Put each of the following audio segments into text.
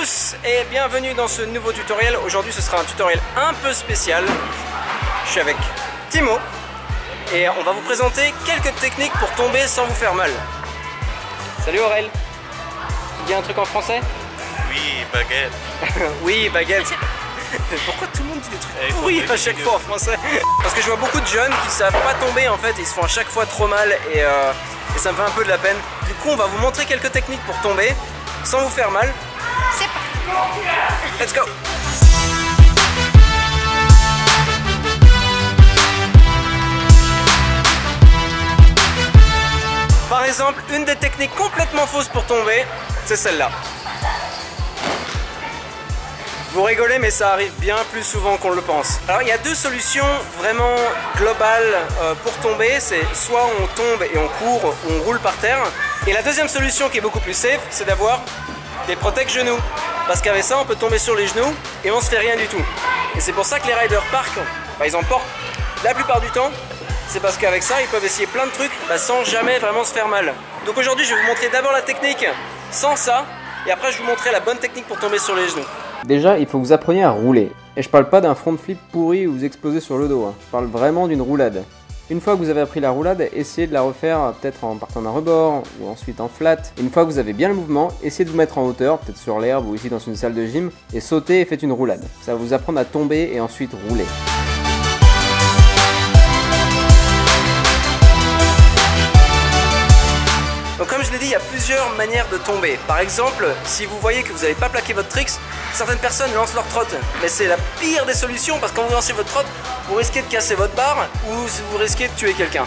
tous et bienvenue dans ce nouveau tutoriel. Aujourd'hui ce sera un tutoriel un peu spécial. Je suis avec Timo et on va vous présenter quelques techniques pour tomber sans vous faire mal. Salut Aurel. Tu dis un truc en français? Oui, baguette. Oui, baguette. Pourquoi tout le monde dit des trucs pourris à chaque fois en français? Parce que je vois beaucoup de jeunes qui savent pas tomber en fait, ils se font à chaque fois trop mal et ça me fait un peu de la peine. Du coup on va vous montrer quelques techniques pour tomber sans vous faire mal. C'est parti. Let's go. Par exemple, une des techniques complètement fausses pour tomber, c'est celle-là. Vous rigolez, mais ça arrive bien plus souvent qu'on le pense. Alors il y a deux solutions vraiment globales pour tomber. C'est soit on tombe et on court, ou on roule par terre. Et la deuxième solution qui est beaucoup plus safe, c'est d'avoir des protège-genoux. Parce qu'avec ça, on peut tomber sur les genoux et on se fait rien du tout. Et c'est pour ça que les riders park, ils en portent la plupart du temps. C'est parce qu'avec ça, ils peuvent essayer plein de trucs sans jamais vraiment se faire mal. Donc aujourd'hui, je vais vous montrer d'abord la technique sans ça. Et après, je vais vous montrer la bonne technique pour tomber sur les genoux. Déjà, il faut que vous appreniez à rouler. Et je parle pas d'un front flip pourri où vous explosez sur le dos. Je parle vraiment d'une roulade. Une fois que vous avez appris la roulade, essayez de la refaire peut-être en partant d'un rebord ou ensuite en flat. Une fois que vous avez bien le mouvement, essayez de vous mettre en hauteur, peut-être sur l'herbe ou ici dans une salle de gym, et sautez et faites une roulade. Ça va vous apprendre à tomber et ensuite rouler. Donc comme je l'ai dit, il y a plusieurs manières de tomber. Par exemple, si vous voyez que vous n'avez pas plaqué votre tricks, certaines personnes lancent leur trotte. Mais c'est la pire des solutions parce que quand vous lancez votre trotte, vous risquez de casser votre barre ou vous risquez de tuer quelqu'un.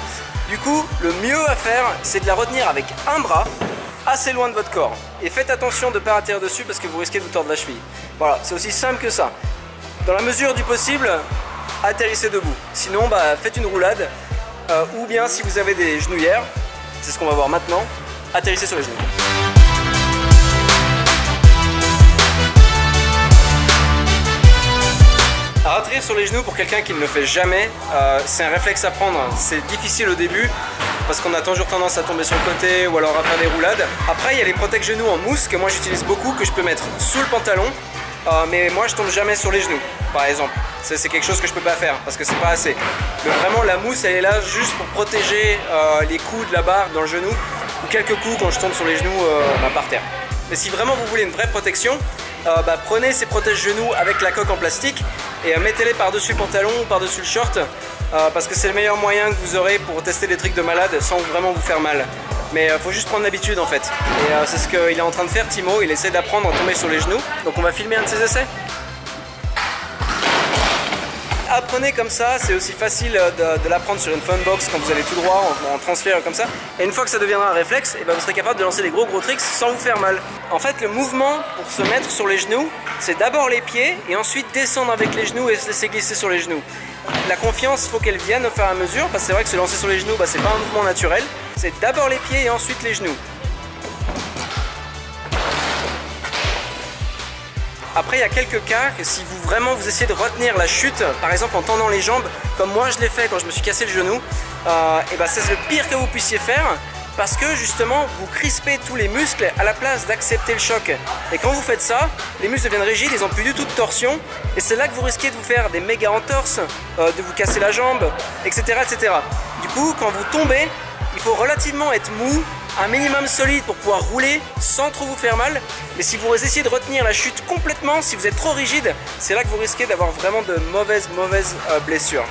Du coup, le mieux à faire, c'est de la retenir avec un bras assez loin de votre corps. Et faites attention de ne pas atterrir dessus parce que vous risquez de vous tordre la cheville. Voilà, c'est aussi simple que ça. Dans la mesure du possible, atterrissez debout. Sinon, faites une roulade. Ou bien si vous avez des genouillères, c'est ce qu'on va voir maintenant, atterrissez sur les genoux. Alors, atterrir sur les genoux pour quelqu'un qui ne le fait jamais, c'est un réflexe à prendre. C'est difficile au début parce qu'on a toujours tendance à tomber sur le côté ou alors à faire des roulades. Après, il y a les protège-genoux en mousse que moi j'utilise beaucoup, que je peux mettre sous le pantalon. Mais moi je tombe jamais sur les genoux, par exemple. C'est quelque chose que je peux pas faire parce que c'est pas assez. Mais vraiment la mousse elle est là juste pour protéger les coups de la barre dans le genou ou quelques coups quand je tombe sur les genoux par terre. Mais si vraiment vous voulez une vraie protection, prenez ces protège-genoux avec la coque en plastique et mettez-les par-dessus le pantalon ou par-dessus le short parce que c'est le meilleur moyen que vous aurez pour tester des trucs de malade sans vraiment vous faire mal. Mais faut juste prendre l'habitude en fait. Et c'est ce qu'il est en train de faire Timo, il essaie d'apprendre à tomber sur les genoux. Donc on va filmer un de ses essais. Apprenez comme ça, c'est aussi facile de l'apprendre sur une funbox quand vous allez tout droit en transfert comme ça. Et une fois que ça deviendra un réflexe, vous serez capable de lancer des gros tricks sans vous faire mal. En fait le mouvement pour se mettre sur les genoux, c'est d'abord les pieds et ensuite descendre avec les genoux et se laisser glisser sur les genoux. La confiance, il faut qu'elle vienne au fur et à mesure parce que c'est vrai que se lancer sur les genoux, c'est pas un mouvement naturel. C'est d'abord les pieds et ensuite les genoux. Après, il y a quelques cas que si vous essayez de retenir la chute, par exemple en tendant les jambes, comme moi je l'ai fait quand je me suis cassé le genou, c'est le pire que vous puissiez faire parce que justement vous crispez tous les muscles à la place d'accepter le choc. Et quand vous faites ça, les muscles deviennent rigides, ils n'ont plus du tout de torsion et c'est là que vous risquez de vous faire des méga entorses, de vous casser la jambe, etc., etc. Du coup, quand vous tombez, il faut relativement être mou, un minimum solide pour pouvoir rouler sans trop vous faire mal. Mais si vous essayez de retenir la chute complètement, si vous êtes trop rigide, c'est là que vous risquez d'avoir vraiment de mauvaises blessures.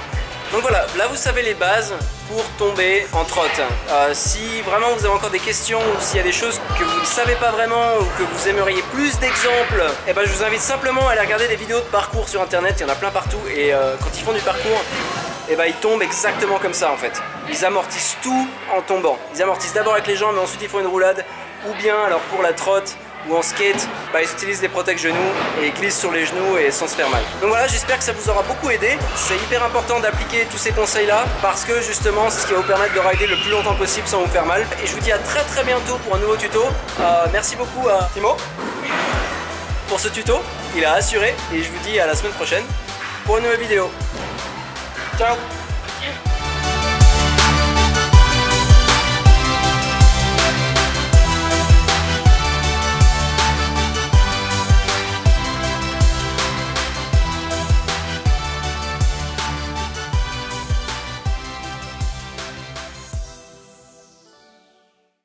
Donc voilà, là vous savez les bases pour tomber en trotte. Si vraiment vous avez encore des questions ou s'il y a des choses que vous ne savez pas vraiment ou que vous aimeriez plus d'exemples, je vous invite simplement à aller regarder des vidéos de parcours sur internet, il y en a plein partout et quand ils font du parcours, ils tombent exactement comme ça en fait. Ils amortissent tout en tombant. Ils amortissent d'abord avec les jambes, mais ensuite ils font une roulade. Ou bien alors pour la trotte ou en skate, ils utilisent des protège-genoux et ils glissent sur les genoux et sans se faire mal. Donc voilà, j'espère que ça vous aura beaucoup aidé. C'est hyper important d'appliquer tous ces conseils là parce que justement c'est ce qui va vous permettre de rider le plus longtemps possible sans vous faire mal. Et je vous dis à très bientôt pour un nouveau tuto. Merci beaucoup à Timo pour ce tuto, il a assuré et je vous dis à la semaine prochaine pour une nouvelle vidéo. Ciao.